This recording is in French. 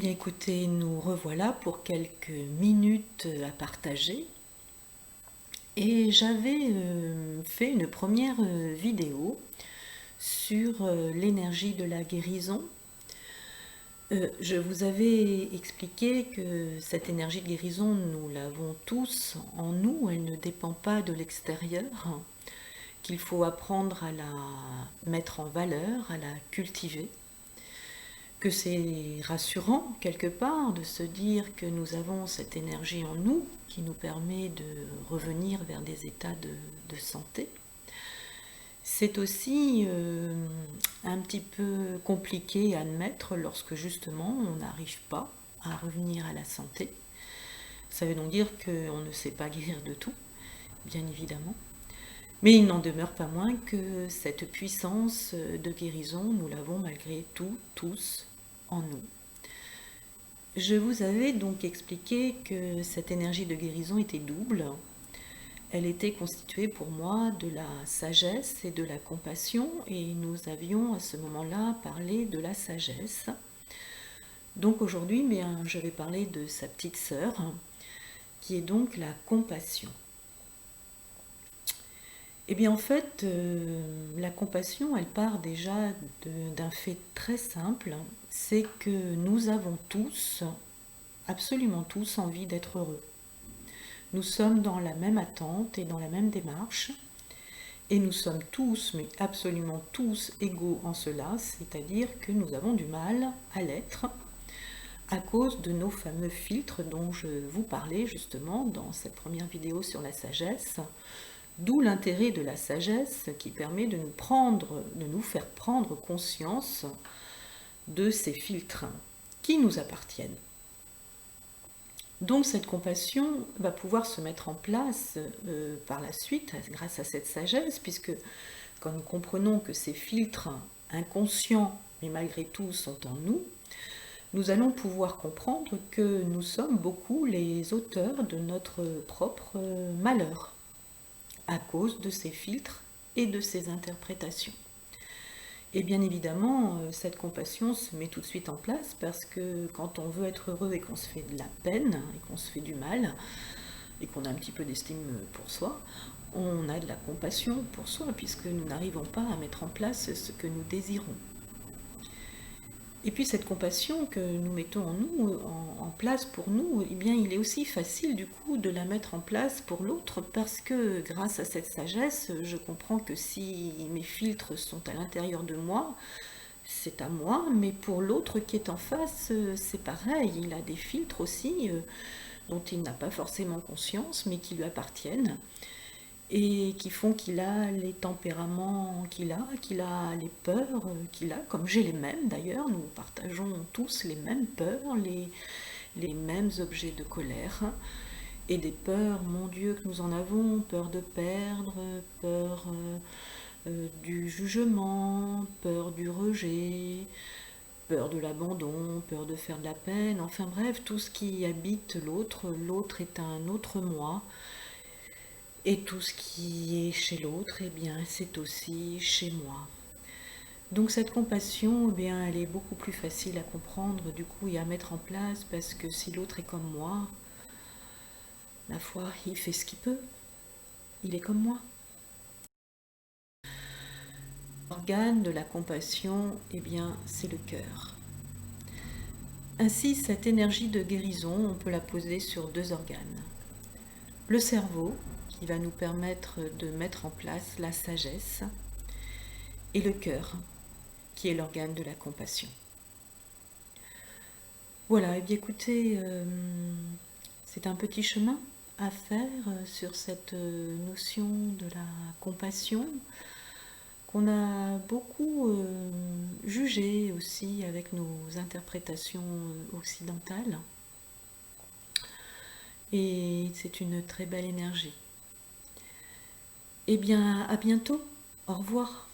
bien écoutez, nous revoilà pour quelques minutes à partager. Et j'avais fait une première vidéo sur l'énergie de la guérison. Je vous avais expliqué que cette énergie de guérison, nous l'avons tous en nous, elle ne dépend pas de l'extérieur, qu'il faut apprendre à la mettre en valeur, à la cultiver, que c'est rassurant quelque part de se dire que nous avons cette énergie en nous qui nous permet de revenir vers des états de santé. C'est aussi un petit peu compliqué à admettre lorsque justement on n'arrive pas à revenir à la santé. Ça veut donc dire qu'on ne sait pas guérir de tout, bien évidemment. Mais il n'en demeure pas moins que cette puissance de guérison, nous l'avons malgré tout, tous, en nous. Je vous avais donc expliqué que cette énergie de guérison était double. Elle était constituée pour moi de la sagesse et de la compassion, et nous avions à ce moment-là parlé de la sagesse. Donc aujourd'hui, je vais parler de sa petite sœur, qui est donc la compassion. Eh bien en fait, la compassion, elle part déjà d'un fait très simple, c'est que nous avons tous, absolument tous, envie d'être heureux. Nous sommes dans la même attente et dans la même démarche, et nous sommes tous, mais absolument tous, égaux en cela, c'est-à-dire que nous avons du mal à l'être à cause de nos fameux filtres dont je vous parlais justement dans cette première vidéo sur la sagesse. D'où l'intérêt de la sagesse qui permet de nous faire prendre conscience de ces filtres qui nous appartiennent. Donc cette compassion va pouvoir se mettre en place par la suite grâce à cette sagesse, puisque quand nous comprenons que ces filtres inconscients, mais malgré tout, sont en nous, nous allons pouvoir comprendre que nous sommes beaucoup les auteurs de notre propre malheur, à cause de ces filtres et de ces interprétations. Et bien évidemment, cette compassion se met tout de suite en place parce que quand on veut être heureux et qu'on se fait de la peine et qu'on se fait du mal et qu'on a un petit peu d'estime pour soi, on a de la compassion pour soi puisque nous n'arrivons pas à mettre en place ce que nous désirons. Et puis cette compassion que nous mettons en nous, en place pour nous, eh bien il est aussi facile du coup de la mettre en place pour l'autre parce que grâce à cette sagesse, je comprends que si mes filtres sont à l'intérieur de moi, c'est à moi, mais pour l'autre qui est en face, c'est pareil, il a des filtres aussi dont il n'a pas forcément conscience, mais qui lui appartiennent et qui font qu'il a les tempéraments qu'il a les peurs qu'il a, comme j'ai les mêmes d'ailleurs, nous partageons tous les mêmes peurs, les mêmes objets de colère, et des peurs, mon Dieu, que nous en avons, peur de perdre, peur du jugement, peur du rejet, peur de l'abandon, peur de faire de la peine, enfin bref, tout ce qui habite l'autre, l'autre est un autre moi, et tout ce qui est chez l'autre, eh bien, c'est aussi chez moi. Donc cette compassion, eh bien, elle est beaucoup plus facile à comprendre du coup et à mettre en place parce que si l'autre est comme moi, ma foi, il fait ce qu'il peut. Il est comme moi. L'organe de la compassion, eh bien, c'est le cœur. Ainsi, cette énergie de guérison, on peut la poser sur deux organes. Le cerveau, qui va nous permettre de mettre en place la sagesse, et le cœur, qui est l'organe de la compassion. Voilà, et bien écoutez, c'est un petit chemin à faire sur cette notion de la compassion qu'on a beaucoup jugée aussi avec nos interprétations occidentales. Et c'est une très belle énergie. Eh bien, à bientôt. Au revoir.